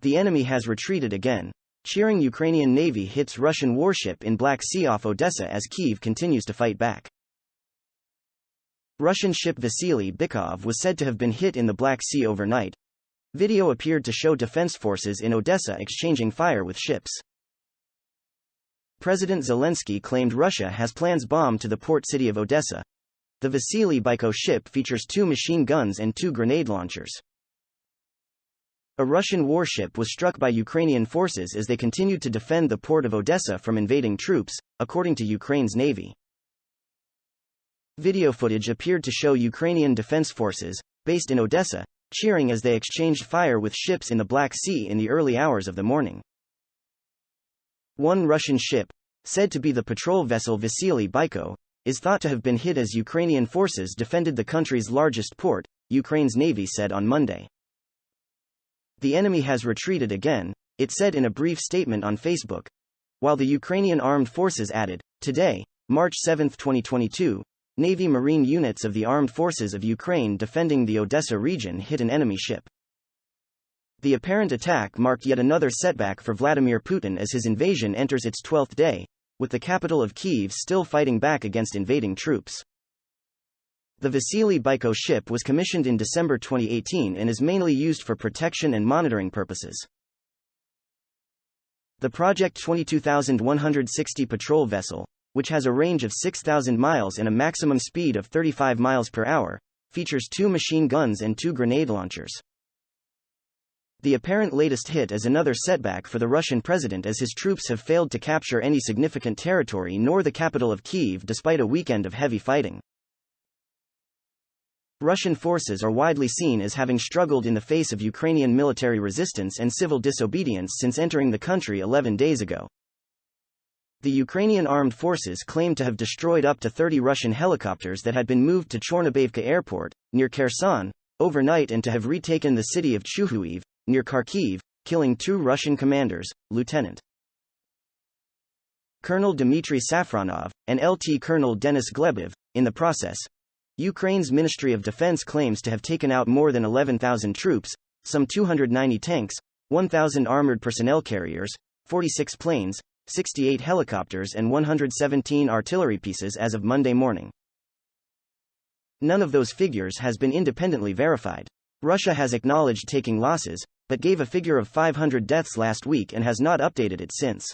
The enemy has retreated again. Cheering Ukrainian Navy hits Russian warship in Black Sea off Odessa as Kyiv continues to fight back. Russian ship Vasily Bykov was said to have been hit in the Black Sea overnight. Video appeared to show defense forces in Odessa exchanging fire with ships. President Zelensky claimed Russia has plans bomb to the port city of Odessa. The Vasily Bykov ship features 2 machine guns and 2 grenade launchers. A Russian warship was struck by Ukrainian forces as they continued to defend the port of Odessa from invading troops, according to Ukraine's navy. Video footage appeared to show Ukrainian defense forces, based in Odessa, cheering as they exchanged fire with ships in the Black Sea in the early hours of the morning. One Russian ship, said to be the patrol vessel Vasily Bykov, is thought to have been hit as Ukrainian forces defended the country's largest port, Ukraine's navy said on Monday. The enemy has retreated again, it said in a brief statement on Facebook. While the Ukrainian armed forces added, today, March 7, 2022, Navy Marine units of the Armed Forces of Ukraine defending the Odessa region hit an enemy ship. The apparent attack marked yet another setback for Vladimir Putin as his invasion enters its 12th day, with the capital of Kyiv still fighting back against invading troops. The Vasily Bykov ship was commissioned in December 2018 and is mainly used for protection and monitoring purposes. The Project 22160 patrol vessel, which has a range of 6,000 miles and a maximum speed of 35 miles per hour, features 2 machine guns and 2 grenade launchers. The apparent latest hit is another setback for the Russian president as his troops have failed to capture any significant territory nor the capital of Kyiv despite a weekend of heavy fighting. Russian forces are widely seen as having struggled in the face of Ukrainian military resistance and civil disobedience since entering the country 11 days ago. The Ukrainian armed forces claimed to have destroyed up to 30 Russian helicopters that had been moved to Chornobayevka airport, near Kherson, overnight and to have retaken the city of Chuhuiv, near Kharkiv, killing 2 Russian commanders, Lieutenant Colonel Dmitry Safronov, and LT Colonel Denis Glebov, in the process. Ukraine's Ministry of Defense claims to have taken out more than 11,000 troops, some 290 tanks, 1,000 armored personnel carriers, 46 planes, 68 helicopters and 117 artillery pieces as of Monday morning. None of those figures has been independently verified. Russia has acknowledged taking losses, but gave a figure of 500 deaths last week and has not updated it since.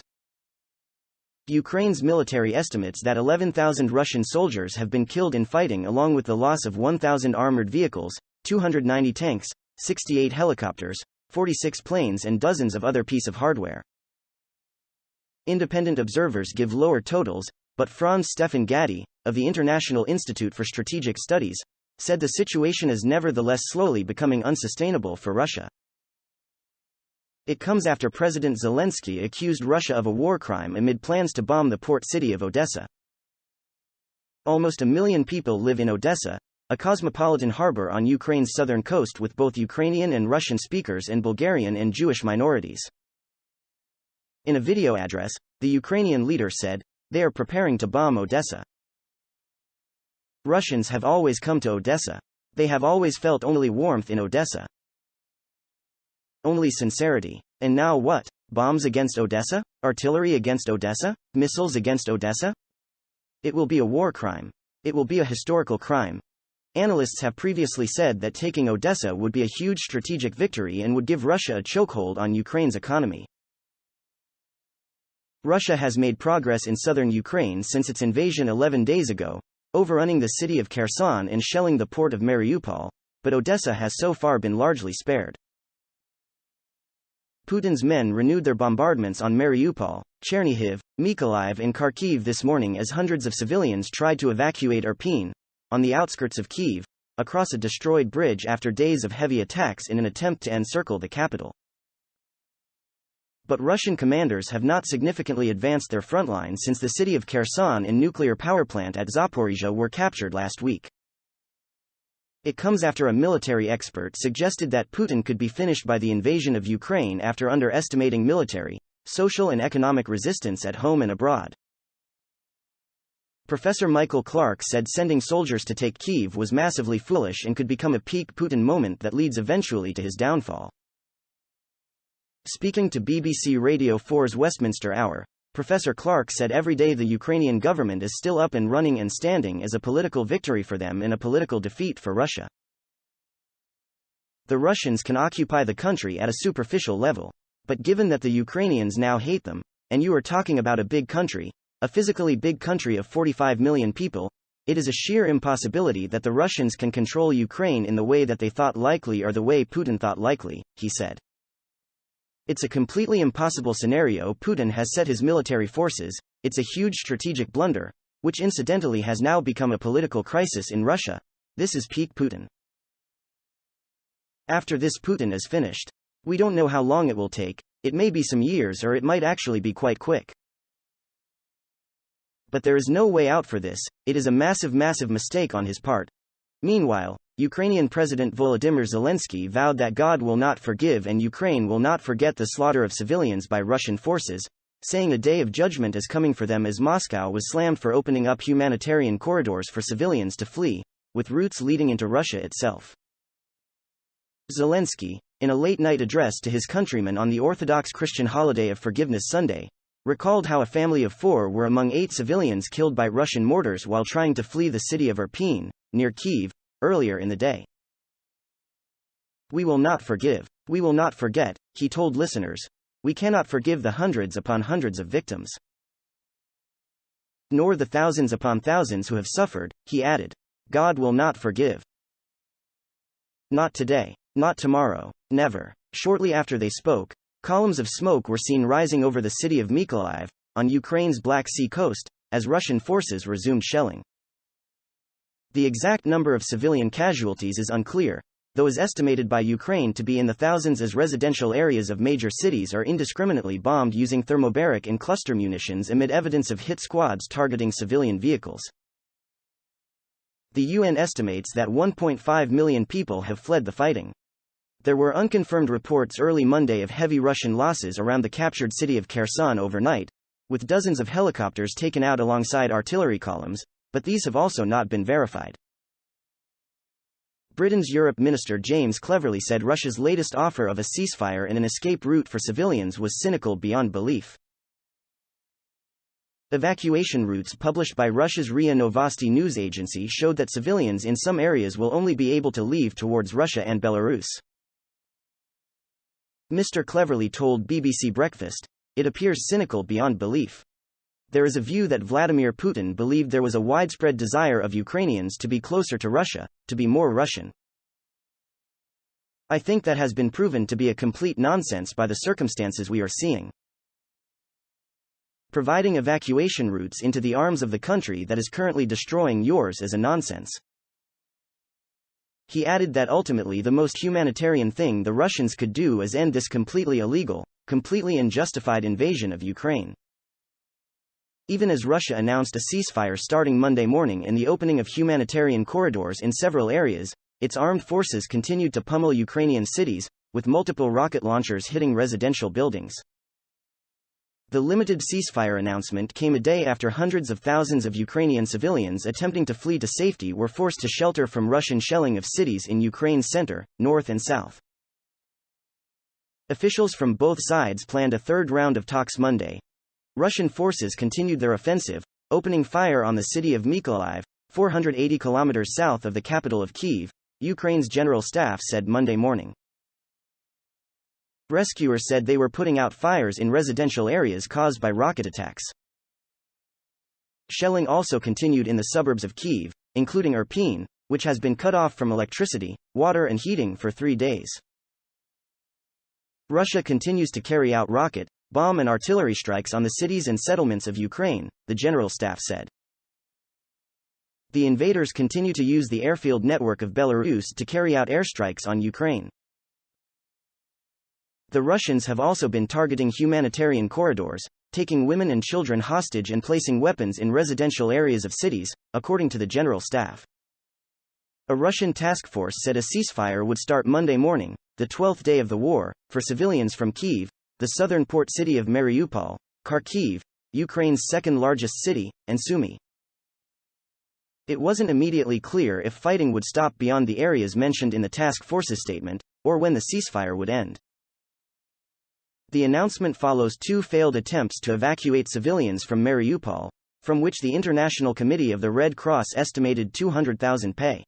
Ukraine's military estimates that 11,000 Russian soldiers have been killed in fighting along with the loss of 1,000 armored vehicles, 290 tanks, 68 helicopters, 46 planes and dozens of other pieces of hardware. Independent observers give lower totals, but Franz Stefan Gatti, of the International Institute for Strategic Studies, said the situation is nevertheless slowly becoming unsustainable for Russia. It comes after President Zelensky accused Russia of a war crime amid plans to bomb the port city of Odessa. Almost 1 million people live in Odessa, a cosmopolitan harbor on Ukraine's southern coast with both Ukrainian and Russian speakers and Bulgarian and Jewish minorities. In a video address, the Ukrainian leader said, "They are preparing to bomb Odessa. Russians have always come to Odessa. They have always felt only warmth in Odessa. Only sincerity. And now what? Bombs against Odessa? Artillery against Odessa? Missiles against Odessa? It will be a war crime. It will be a historical crime." Analysts have previously said that taking Odessa would be a huge strategic victory and would give Russia a chokehold on Ukraine's economy. Russia has made progress in southern Ukraine since its invasion 11 days ago, overrunning the city of Kherson and shelling the port of Mariupol, but Odessa has so far been largely spared. Putin's men renewed their bombardments on Mariupol, Chernihiv, Mykolaiv and Kharkiv this morning as hundreds of civilians tried to evacuate Irpin, on the outskirts of Kyiv, across a destroyed bridge after days of heavy attacks in an attempt to encircle the capital. But Russian commanders have not significantly advanced their front line since the city of Kherson and nuclear power plant at Zaporizhzhia were captured last week. It comes after a military expert suggested that Putin could be finished by the invasion of Ukraine after underestimating military, social and economic resistance at home and abroad. Professor Michael Clark said sending soldiers to take Kyiv was massively foolish and could become a peak Putin moment that leads eventually to his downfall. Speaking to BBC Radio 4's Westminster Hour, Professor Clark said every day the Ukrainian government is still up and running and standing is a political victory for them and a political defeat for Russia. The Russians can occupy the country at a superficial level. But given that the Ukrainians now hate them, and you are talking about a big country, a physically big country of 45 million people, it is a sheer impossibility that the Russians can control Ukraine in the way that they thought likely or the way Putin thought likely, he said. It's a completely impossible scenario. Putin has set his military forces, it's a huge strategic blunder, which incidentally has now become a political crisis in Russia. This is peak Putin. After this, Putin is finished. We don't know how long it will take, it may be some years or it might actually be quite quick. But there is no way out for this, it is a massive mistake on his part. Meanwhile, Ukrainian President Volodymyr Zelensky vowed that God will not forgive and Ukraine will not forget the slaughter of civilians by Russian forces, saying a day of judgment is coming for them as Moscow was slammed for opening up humanitarian corridors for civilians to flee, with routes leading into Russia itself. Zelensky, in a late-night address to his countrymen on the Orthodox Christian holiday of Forgiveness Sunday, recalled how a family of 4 were among 8 civilians killed by Russian mortars while trying to flee the city of Irpin, near Kyiv, earlier in the day. We will not forgive. We will not forget, he told listeners. We cannot forgive the hundreds upon hundreds of victims. Nor the thousands upon thousands who have suffered, he added. God will not forgive. Not today. Not tomorrow. Never. Shortly after they spoke, columns of smoke were seen rising over the city of Mykolaiv, on Ukraine's Black Sea coast, as Russian forces resumed shelling. The exact number of civilian casualties is unclear, though is estimated by Ukraine to be in the thousands as residential areas of major cities are indiscriminately bombed using thermobaric and cluster munitions amid evidence of hit squads targeting civilian vehicles. The UN estimates that 1.5 million people have fled the fighting. There were unconfirmed reports early Monday of heavy Russian losses around the captured city of Kherson overnight, with dozens of helicopters taken out alongside artillery columns, but these have also not been verified. Britain's Europe Minister James Cleverly said Russia's latest offer of a ceasefire and an escape route for civilians was cynical beyond belief. Evacuation routes published by Russia's RIA Novosti news agency showed that civilians in some areas will only be able to leave towards Russia and Belarus. Mr. Cleverly told BBC Breakfast, "It appears cynical beyond belief. There is a view that Vladimir Putin believed there was a widespread desire of Ukrainians to be closer to Russia, to be more Russian. I think that has been proven to be a complete nonsense by the circumstances we are seeing. Providing evacuation routes into the arms of the country that is currently destroying yours is a nonsense." He added that ultimately the most humanitarian thing the Russians could do is end this completely illegal, completely unjustified invasion of Ukraine. Even as Russia announced a ceasefire starting Monday morning and the opening of humanitarian corridors in several areas, its armed forces continued to pummel Ukrainian cities, with multiple rocket launchers hitting residential buildings. The limited ceasefire announcement came a day after hundreds of thousands of Ukrainian civilians attempting to flee to safety were forced to shelter from Russian shelling of cities in Ukraine's center, north and south. Officials from both sides planned a third round of talks Monday. Russian forces continued their offensive, opening fire on the city of Mykolaiv, 480 kilometers south of the capital of Kyiv, Ukraine's general staff said Monday morning. Rescuers said they were putting out fires in residential areas caused by rocket attacks. Shelling also continued in the suburbs of Kyiv, including Irpin, which has been cut off from electricity, water and heating for 3 days. Russia continues to carry out rocket, bomb and artillery strikes on the cities and settlements of Ukraine, the general staff said. The invaders continue to use the airfield network of Belarus to carry out airstrikes on Ukraine. The Russians have also been targeting humanitarian corridors, taking women and children hostage and placing weapons in residential areas of cities, according to the general staff. A Russian task force said a ceasefire would start Monday morning, the 12th day of the war, for civilians from Kyiv, the southern port city of Mariupol, Kharkiv, Ukraine's second-largest city, and Sumy. It wasn't immediately clear if fighting would stop beyond the areas mentioned in the task force's statement, or when the ceasefire would end. The announcement follows 2 failed attempts to evacuate civilians from Mariupol, from which the International Committee of the Red Cross estimated 200,000 pay.